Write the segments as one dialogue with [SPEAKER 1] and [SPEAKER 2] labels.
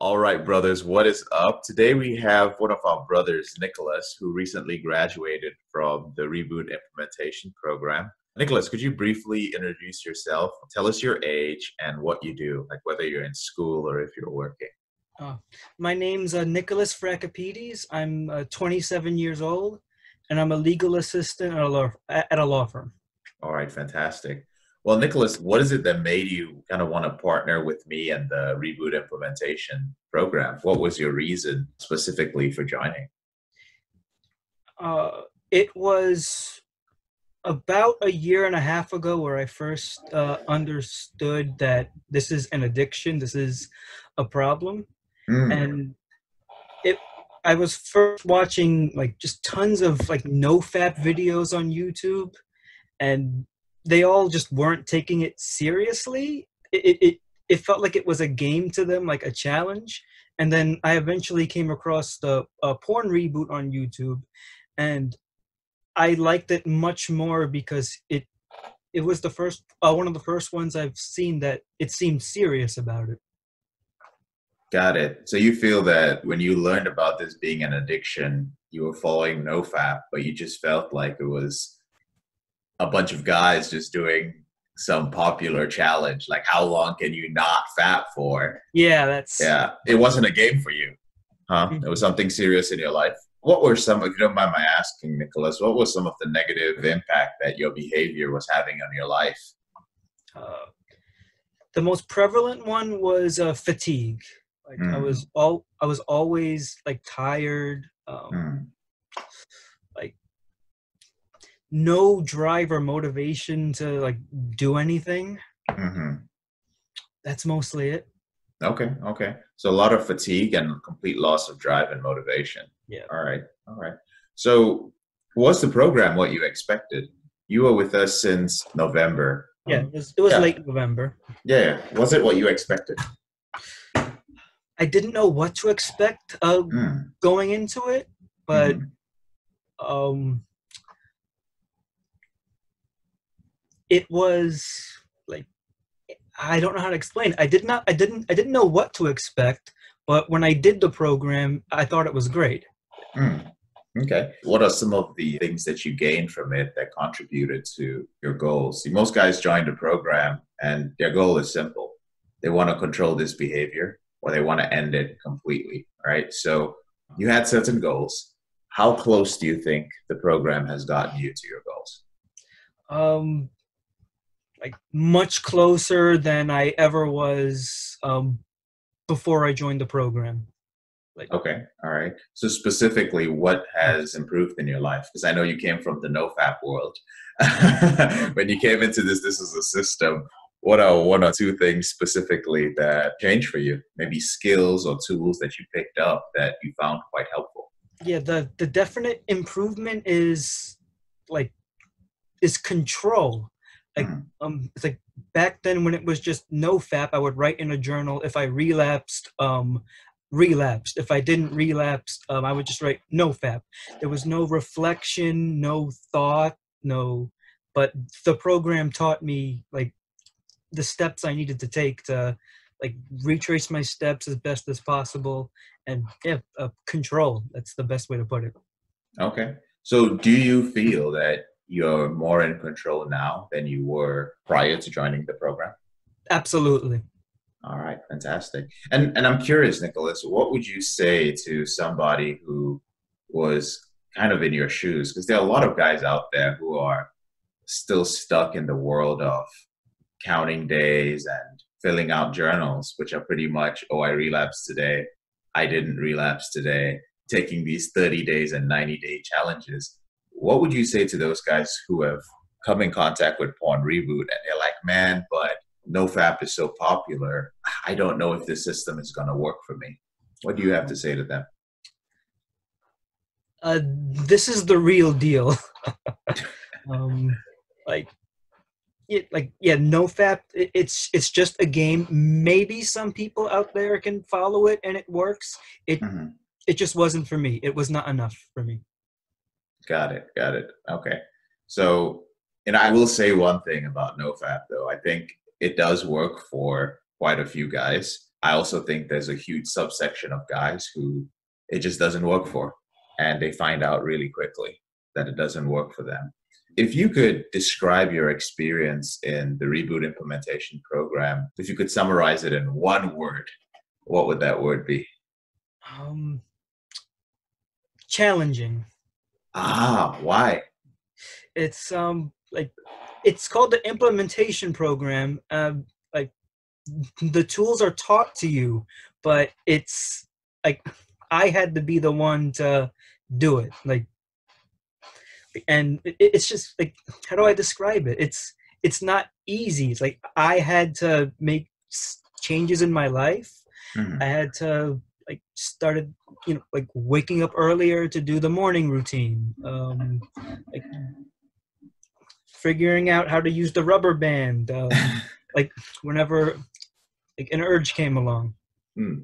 [SPEAKER 1] All right, brothers, what is up? Today we have one of our brothers, Nicholas, who recently graduated from the Reboot implementation program. Nicholas, could you briefly introduce yourself? Tell us your age and what you do, like whether you're in school or if you're working.
[SPEAKER 2] Uh, my name's Nicholas Frakapides. I'm 27 years old, and I'm a legal assistant at a law firm.
[SPEAKER 1] All right, fantastic. Well, Nicholas, what is it that made you kind of want to partner with me and the Reboot implementation program? What was your reason specifically for joining?
[SPEAKER 2] It was about a year and a half ago where I first understood that this is an addiction, this is a problem,
[SPEAKER 1] Mm,
[SPEAKER 2] and it. I was first watching like just tons of like no-fap videos on YouTube, and they all just weren't taking it seriously. It felt like it was a game to them, like a challenge. And then I eventually came across the porn reboot on YouTube, and I liked it much more because it was the first one of the first ones I've seen that it seemed serious about it.
[SPEAKER 1] got it. So you feel that when you learned about this being an addiction, you were following NoFap, but you just felt like it was a bunch of guys just doing some popular challenge. Like, how long can you not fap for?
[SPEAKER 2] Yeah, that's.
[SPEAKER 1] Yeah, it wasn't a game for you, huh? It was something serious in your life. What were some, if you don't mind my asking, Nicholas, what was some of the negative impact that your behavior was having on your life?
[SPEAKER 2] Uh, the most prevalent one was fatigue. Like
[SPEAKER 1] Mm,
[SPEAKER 2] I was always like tired.
[SPEAKER 1] mm,
[SPEAKER 2] Like no drive or motivation to like do anything.
[SPEAKER 1] hmm.
[SPEAKER 2] That's mostly it.
[SPEAKER 1] Okay, okay. So a lot of fatigue and complete loss of drive and motivation.
[SPEAKER 2] Yeah.
[SPEAKER 1] All right, all right. So was the program what you expected? You were with us since November.
[SPEAKER 2] Yeah, it was
[SPEAKER 1] Yeah,
[SPEAKER 2] late November.
[SPEAKER 1] yeah, yeah. Was it what you expected?
[SPEAKER 2] I didn't know what to expect
[SPEAKER 1] Mm,
[SPEAKER 2] going into it, but
[SPEAKER 1] hmm.
[SPEAKER 2] um, it was like I don't know how to explain. I didn't know what to expect, but when I did the program, I thought it was great.
[SPEAKER 1] Mm. Okay. What are some of the things that you gained from it that contributed to your goals? See, most guys join the program and their goal is simple. They want to control this behavior or they want to end it completely, right? So you had certain goals. How close do you think the program has gotten you to your goals?
[SPEAKER 2] Um, like much closer than I ever was before I joined the program. Like
[SPEAKER 1] Okay. All right. So specifically, what has improved in your life? Because I know you came from the NoFap world. When you came into this is a system. What are one or two things specifically that changed for you? Maybe skills or tools that you picked up that you found quite helpful.
[SPEAKER 2] yeah, the definite improvement like is control. Like
[SPEAKER 1] Mhm.
[SPEAKER 2] it's like back then when it was just no fap, I would write in a journal if I relapsed. If I didn't relapse, I would just write no fap. There was no reflection, no thought, no. But the program taught me like the steps I needed to take to like retrace my steps as best as possible, and yeah, control. That's the best way to put it.
[SPEAKER 1] Okay. So do you feel that you're more in control now than you were prior to joining the program?
[SPEAKER 2] Absolutely.
[SPEAKER 1] All right, fantastic. And I'm curious, Nicholas, what would you say to somebody who was kind of in your shoes? Because there are a lot of guys out there who are still stuck in the world of counting days and filling out journals, which are pretty much, oh, I relapsed today, I didn't relapse today, taking these 30 days and 90-day challenges. What would you say to those guys who have come in contact with Porn Reboot and they're like, man, but NoFap is so popular. I don't know if this system is going to work for me. What do you have to say to them?
[SPEAKER 2] This is the real deal. um, like yeah, no fap. It's just a game. Maybe some people out there can follow it and it works. It
[SPEAKER 1] Mhm.
[SPEAKER 2] it just wasn't for me. It was not enough for me.
[SPEAKER 1] Got it. Got it. Okay. So, and I will say one thing about NoFap, though. I think it does work for quite a few guys. I also think there's a huge subsection of guys who it just doesn't work for, and they find out really quickly that it doesn't work for them. If you could describe your experience in the Reboot implementation program, if you could summarize it in one word, what would that word be?
[SPEAKER 2] Um, Challenging.
[SPEAKER 1] Ah, why?
[SPEAKER 2] It's like it's called the implementation program. Like the tools are taught to you, but it's like I had to be the one to do it. Like, and it's just like, how do I describe it? It's not easy. It's like I had to make changes in my life. I
[SPEAKER 1] Mhm.
[SPEAKER 2] had to like started, like waking up earlier to do the morning routine. Like figuring out how to use the rubber band. Like whenever like an urge came along.
[SPEAKER 1] Hmm.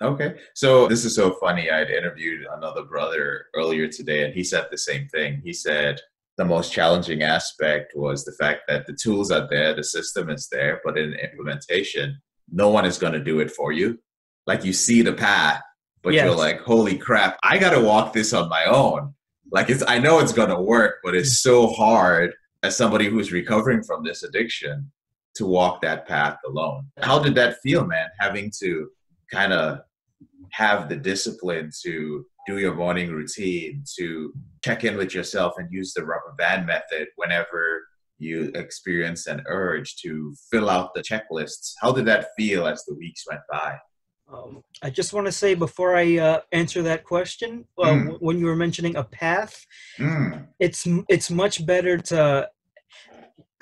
[SPEAKER 1] Okay. So this is so funny. I'd interviewed another brother earlier today, and he said the same thing. He said the most challenging aspect was the fact that the tools are there, the system is there, but in implementation, no one is going to do it for you. Like you see the path, but you're
[SPEAKER 2] Yes.
[SPEAKER 1] like, holy crap, I got to walk this on my own. Like I know it's going to work, but it's so hard as somebody who's recovering from this addiction to walk that path alone. How did that feel, man? Having to kind of have the discipline to do your morning routine, to check in with yourself and use the rubber band method whenever you experience an urge, to fill out the checklists. How did that feel as the weeks went by?
[SPEAKER 2] I just want to say before I answer that question,
[SPEAKER 1] Mm,
[SPEAKER 2] when you were mentioning a path,
[SPEAKER 1] mm,
[SPEAKER 2] it's much better to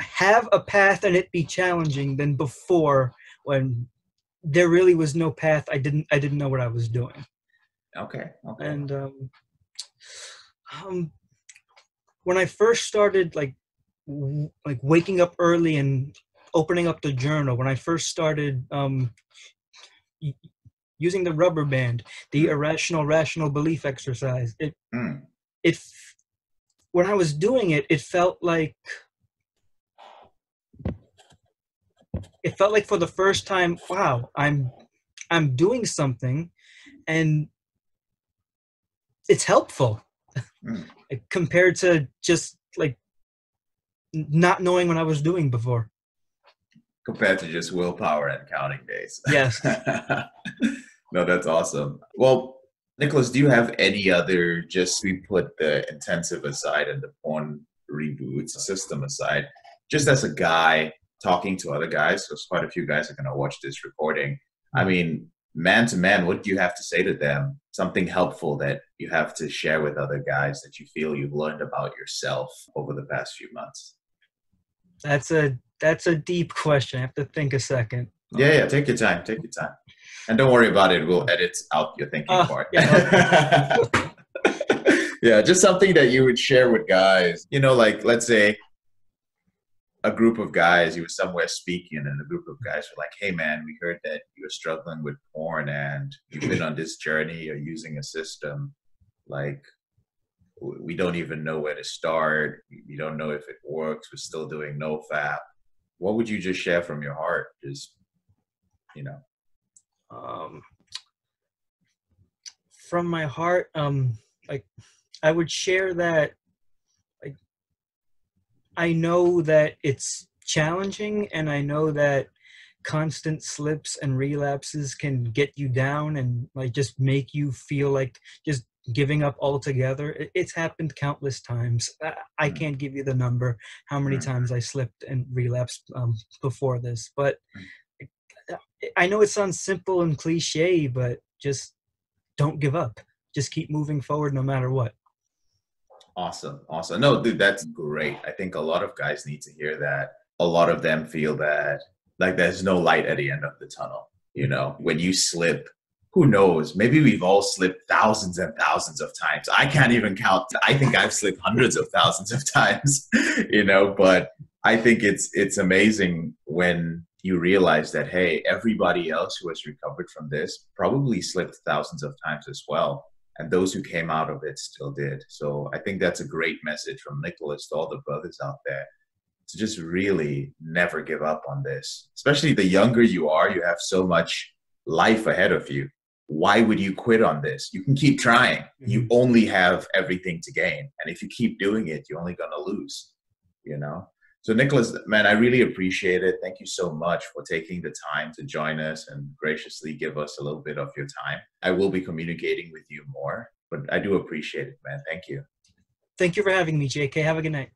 [SPEAKER 2] have a path and it be challenging than before when there really was no path. I didn't know what I was doing,
[SPEAKER 1] okay, okay.
[SPEAKER 2] and um, when I first started like waking up early and opening up the journal, when I first started using the rubber band, the
[SPEAKER 1] Mm,
[SPEAKER 2] irrational rational belief exercise,
[SPEAKER 1] mm,
[SPEAKER 2] it when I was doing it, it felt like for the first time, wow, I'm doing something and it's helpful
[SPEAKER 1] mm.
[SPEAKER 2] compared to just like not knowing what I was doing before.
[SPEAKER 1] Compared to just willpower and counting days.
[SPEAKER 2] Yes.
[SPEAKER 1] No, that's awesome. Well, Nicholas, do you have any other, just we put the intensive aside and the porn reboots system aside, just as a guy talking to other guys, because quite a few guys are going to watch this recording. I
[SPEAKER 2] Mhm.
[SPEAKER 1] mean, man to man, what do you have to say to them? Something helpful that you have to share with other guys that you feel you've learned about yourself over the past few months?
[SPEAKER 2] That's a deep question. I have to think a second.
[SPEAKER 1] Yeah, yeah, take your time, take your time. And don't worry about it. We'll edit out your thinking part.
[SPEAKER 2] Yeah, okay.
[SPEAKER 1] Yeah, just something that you would share with guys. Like let's say a group of guys, you were somewhere speaking, and a group of guys were like, hey man, we heard that you're struggling with porn and you've been on this journey, you're using a system. Like, we don't even know where to start. We don't know if it works. We're still doing no fap. What would you just share from your heart? Just, you know.
[SPEAKER 2] Um, from my heart, like I would share that like I know that it's challenging and I know that constant slips and relapses can get you down and like just make you feel like just giving up altogether. It's happened countless times. I
[SPEAKER 1] Mm,
[SPEAKER 2] can't give you the number how many
[SPEAKER 1] mm,
[SPEAKER 2] times I slipped and relapsed before this, but
[SPEAKER 1] mm.
[SPEAKER 2] I know it sounds simple and cliche, but just don't give up. Just keep moving forward no matter what.
[SPEAKER 1] Awesome. Awesome. No, dude, that's great. I think a lot of guys need to hear that. A lot of them feel that like there's no light at the end of the tunnel. When you slip, who knows? Maybe we've all slipped thousands and thousands of times. I can't even count. I think I've slipped hundreds of thousands of times, but I think it's amazing when you realize that, hey, everybody else who has recovered from this probably slipped thousands of times as well, and those who came out of it still did. So I think that's a great message from Nicholas to all the brothers out there to just really never give up on this. Especially the younger you are, you have so much life ahead of you. Why would you quit on this? You can keep trying. You
[SPEAKER 2] Mhm.
[SPEAKER 1] only have everything to gain. And if you keep doing it, you're only going to lose, you know? So, Nicholas, man, I really appreciate it. Thank you so much for taking the time to join us and graciously give us a little bit of your time. I will be communicating with you more, but I do appreciate it, man. Thank you.
[SPEAKER 2] Thank you for having me, JK. Have a good night.